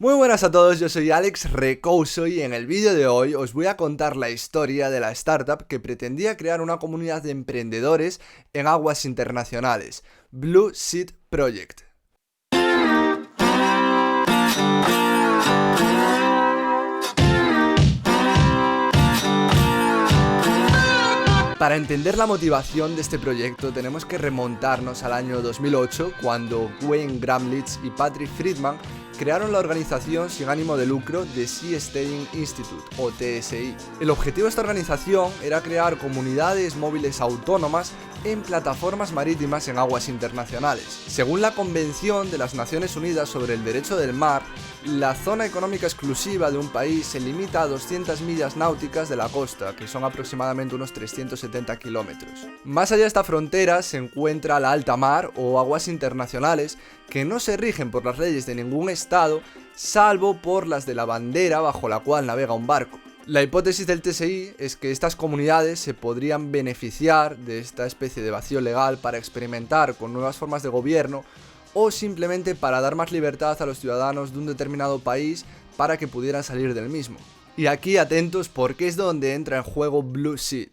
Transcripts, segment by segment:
Muy buenas a todos, yo soy Alex Recouso y en el vídeo de hoy os voy a contar la historia de la startup que pretendía crear una comunidad de emprendedores en aguas internacionales, Blue Seed Project. Para entender la motivación de este proyecto tenemos que remontarnos al año 2008, cuando Wayne Gramlich y Patrick Friedman crearon la organización sin ánimo de lucro The Sea Staying Institute, o TSI. El objetivo de esta organización era crear comunidades móviles autónomas en plataformas marítimas en aguas internacionales. Según la Convención de las Naciones Unidas sobre el Derecho del Mar, la zona económica exclusiva de un país se limita a 200 millas náuticas de la costa, que son aproximadamente unos 370 kilómetros. Más allá de esta frontera se encuentra la alta mar o aguas internacionales, que no se rigen por las leyes de ningún estado, salvo por las de la bandera bajo la cual navega un barco. La hipótesis del TSI es que estas comunidades se podrían beneficiar de esta especie de vacío legal para experimentar con nuevas formas de gobierno o simplemente para dar más libertad a los ciudadanos de un determinado país para que pudieran salir del mismo. Y aquí atentos porque es donde entra en juego Blue Seed.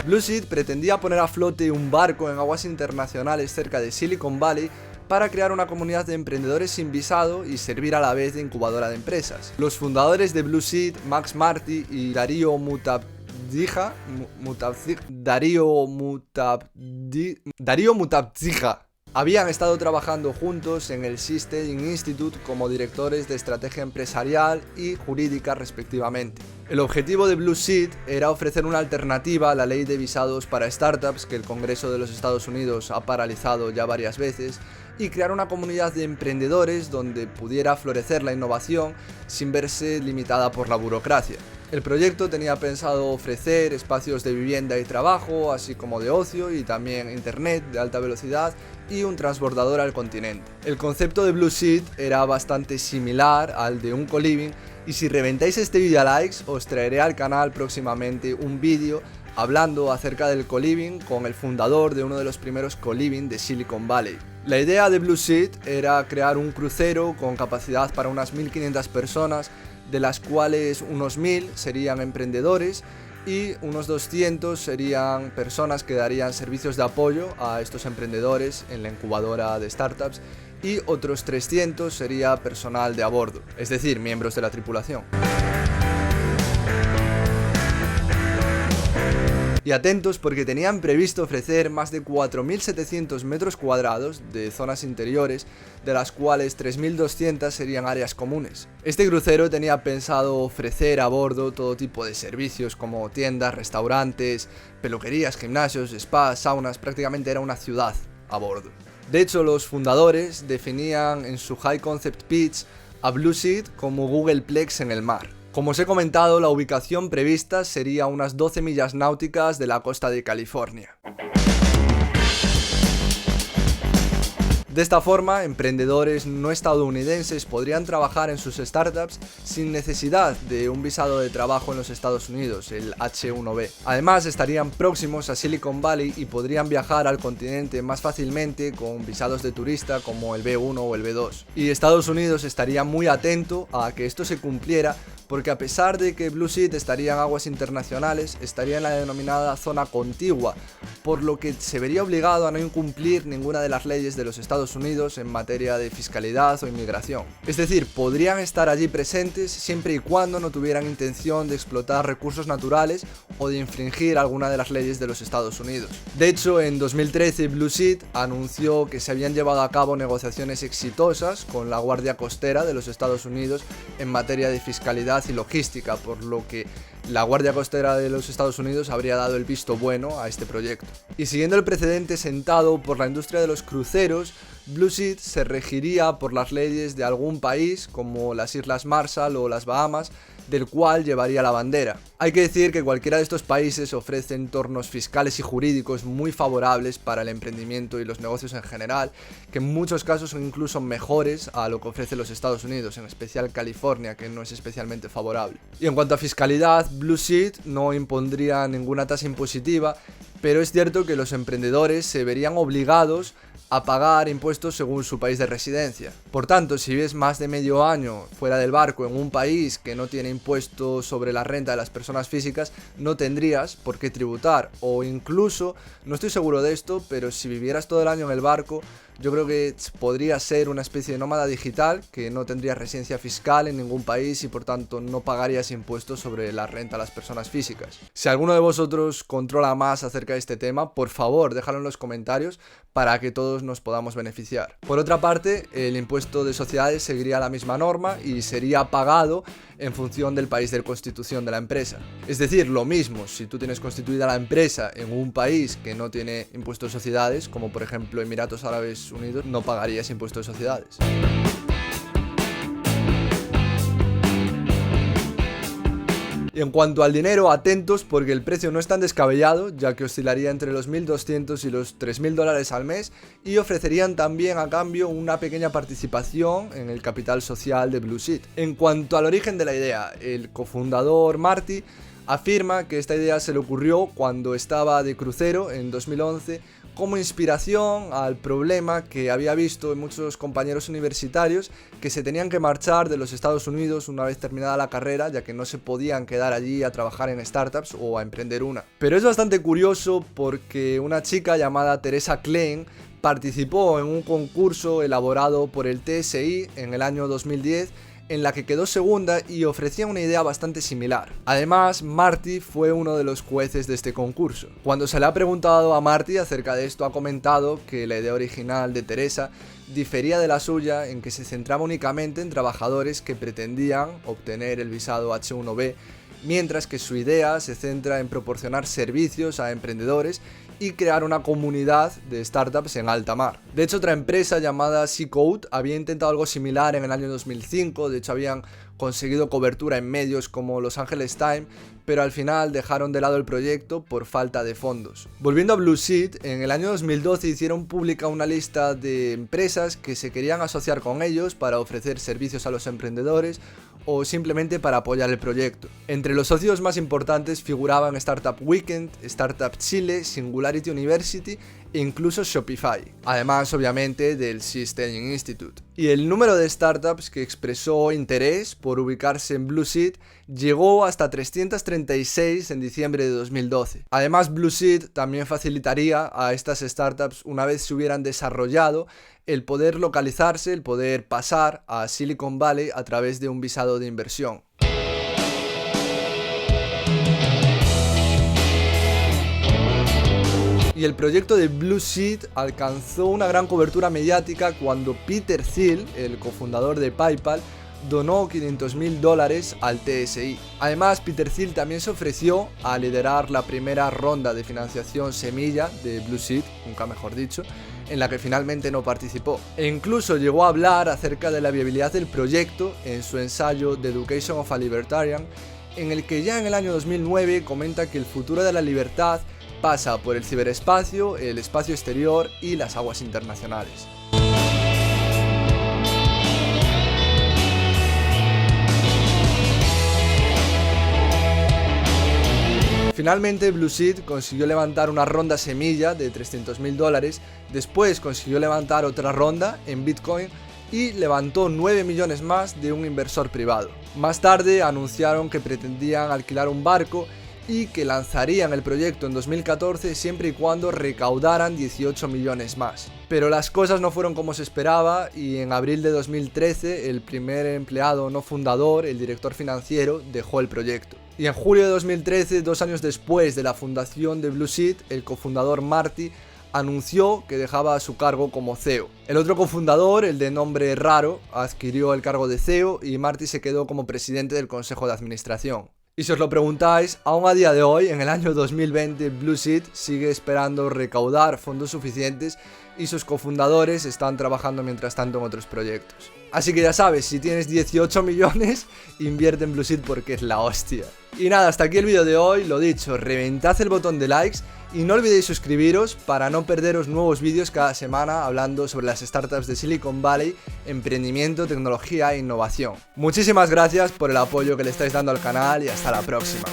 Blue Seed pretendía poner a flote un barco en aguas internacionales cerca de Silicon Valley para crear una comunidad de emprendedores sin visado y servir a la vez de incubadora de empresas. Los fundadores de Blue Seed, Max Marty y Dario Mutabdzija, habían estado trabajando juntos en el Sea Staying Institute como directores de estrategia empresarial y jurídica respectivamente. El objetivo de Blue Seed era ofrecer una alternativa a la ley de visados para startups que el Congreso de los Estados Unidos ha paralizado ya varias veces y crear una comunidad de emprendedores donde pudiera florecer la innovación sin verse limitada por la burocracia. El proyecto tenía pensado ofrecer espacios de vivienda y trabajo, así como de ocio y también internet de alta velocidad y un transbordador al continente. El concepto de Blue Seed era bastante similar al de un co-living y si reventáis este vídeo a likes os traeré al canal próximamente un vídeo hablando acerca del co-living con el fundador de uno de los primeros co-living de Silicon Valley. La idea de Blue Seed era crear un crucero con capacidad para unas 1500 personas, de las cuales unos 1000 serían emprendedores y unos 200 serían personas que darían servicios de apoyo a estos emprendedores en la incubadora de startups y otros 300 sería personal de a bordo, es decir, miembros de la tripulación. Y atentos porque tenían previsto ofrecer más de 4.700 metros cuadrados de zonas interiores, de las cuales 3.200 serían áreas comunes. Este crucero tenía pensado ofrecer a bordo todo tipo de servicios como tiendas, restaurantes, peluquerías, gimnasios, spas, saunas, prácticamente era una ciudad a bordo. De hecho, los fundadores definían en su High Concept Pitch a Blue Seed como Googleplex en el mar. Como os he comentado, la ubicación prevista sería unas 12 millas náuticas de la costa de California. De esta forma, emprendedores no estadounidenses podrían trabajar en sus startups sin necesidad de un visado de trabajo en los Estados Unidos, el H-1B. Además, estarían próximos a Silicon Valley y podrían viajar al continente más fácilmente con visados de turista como el B1 o el B2. Y Estados Unidos estaría muy atento a que esto se cumpliera, porque a pesar de que Blue Seed estaría en aguas internacionales, estaría en la denominada zona contigua, por lo que se vería obligado a no incumplir ninguna de las leyes de los Estados Unidos en materia de fiscalidad o inmigración. Es decir, podrían estar allí presentes siempre y cuando no tuvieran intención de explotar recursos naturales o de infringir alguna de las leyes de los Estados Unidos. De hecho, en 2013 Blue Seed anunció que se habían llevado a cabo negociaciones exitosas con la Guardia Costera de los Estados Unidos en materia de fiscalidad y logística, por lo que la Guardia Costera de los Estados Unidos habría dado el visto bueno a este proyecto. Y siguiendo el precedente sentado por la industria de los cruceros, Blue Seed se regiría por las leyes de algún país como las Islas Marshall o las Bahamas, del cual llevaría la bandera. Hay que decir que cualquiera de estos países ofrece entornos fiscales y jurídicos muy favorables para el emprendimiento y los negocios en general, que en muchos casos son incluso mejores a lo que ofrece los Estados Unidos, en especial California, que no es especialmente favorable. Y en cuanto a fiscalidad, Blue Seed no impondría ninguna tasa impositiva, pero es cierto que los emprendedores se verían obligados a pagar impuestos según su país de residencia. Por tanto, si vives más de medio año fuera del barco en un país que no tiene impuestos sobre la renta de las personas físicas, no tendrías por qué tributar. O incluso, no estoy seguro de esto, pero si vivieras todo el año en el barco, yo creo que podría ser una especie de nómada digital que no tendría residencia fiscal en ningún país y por tanto no pagarías impuestos sobre la renta a las personas físicas. Si alguno de vosotros controla más acerca de este tema, por favor déjalo en los comentarios para que todos nos podamos beneficiar. Por otra parte, el impuesto de sociedades seguiría la misma norma y sería pagado en función del país de constitución de la empresa. Es decir, lo mismo si tú tienes constituida la empresa en un país que no tiene impuesto de sociedades, como por ejemplo Emiratos Árabes Unidos, no pagarías impuesto de sociedades. Y en cuanto al dinero, atentos porque el precio no es tan descabellado, ya que oscilaría entre los $1.200 y los $3.000 al mes y ofrecerían también a cambio una pequeña participación en el capital social de Blue Seed. En cuanto al origen de la idea, el cofundador Marty afirma que esta idea se le ocurrió cuando estaba de crucero en 2011 como inspiración al problema que había visto en muchos compañeros universitarios que se tenían que marchar de los Estados Unidos una vez terminada la carrera, ya que no se podían quedar allí a trabajar en startups o a emprender una. Pero es bastante curioso porque una chica llamada Teresa Klein participó en un concurso elaborado por el TSI en el año 2010 en la que quedó segunda y ofrecía una idea bastante similar. Además, Marty fue uno de los jueces de este concurso. Cuando se le ha preguntado a Marty acerca de esto, ha comentado que la idea original de Teresa difería de la suya en que se centraba únicamente en trabajadores que pretendían obtener el visado H1B, mientras que su idea se centra en proporcionar servicios a emprendedores y crear una comunidad de startups en alta mar. De hecho, otra empresa llamada C-Code había intentado algo similar en el año 2005, de hecho habían conseguido cobertura en medios como Los Angeles Times, pero al final dejaron de lado el proyecto por falta de fondos. Volviendo a Blue Seed, en el año 2012 hicieron pública una lista de empresas que se querían asociar con ellos para ofrecer servicios a los emprendedores o simplemente para apoyar el proyecto. Entre los socios más importantes figuraban Startup Weekend, Startup Chile, Singularity University e incluso Shopify, además obviamente del System Institute. Y el número de startups que expresó interés por ubicarse en Blue Seed llegó hasta 336 en diciembre de 2012. Además, Blue Seed también facilitaría a estas startups, una vez se hubieran desarrollado, el poder localizarse, el poder pasar a Silicon Valley a través de un visado de inversión. Y el proyecto de Blue Seed alcanzó una gran cobertura mediática cuando Peter Thiel, el cofundador de PayPal, donó $500.000 al TSI. Además, Peter Thiel también se ofreció a liderar la primera ronda de financiación semilla de Blue Seed, nunca mejor dicho, en la que finalmente no participó. E incluso llegó a hablar acerca de la viabilidad del proyecto en su ensayo The Education of a Libertarian, en el que ya en el año 2009 comenta que el futuro de la libertad pasa por el ciberespacio, el espacio exterior y las aguas internacionales. Finalmente, Blue Seed consiguió levantar una ronda semilla de $300.000, después consiguió levantar otra ronda en Bitcoin y levantó 9 millones más de un inversor privado. Más tarde anunciaron que pretendían alquilar un barco y que lanzarían el proyecto en 2014 siempre y cuando recaudaran 18 millones más. Pero las cosas no fueron como se esperaba y en abril de 2013 el primer empleado no fundador, el director financiero, dejó el proyecto. Y en julio de 2013, 2 años después de la fundación de Blue Seed, el cofundador Marty anunció que dejaba a su cargo como CEO. El otro cofundador, el de nombre raro, adquirió el cargo de CEO y Marty se quedó como presidente del consejo de administración. Y si os lo preguntáis, aún a día de hoy, en el año 2020, Blue Seed sigue esperando recaudar fondos suficientes y sus cofundadores están trabajando mientras tanto en otros proyectos. Así que ya sabes, si tienes 18 millones, invierte en Blueseed porque es la hostia. Y nada, hasta aquí el vídeo de hoy. Lo dicho, reventad el botón de likes y no olvidéis suscribiros para no perderos nuevos vídeos cada semana hablando sobre las startups de Silicon Valley, emprendimiento, tecnología e innovación. Muchísimas gracias por el apoyo que le estáis dando al canal y hasta la próxima.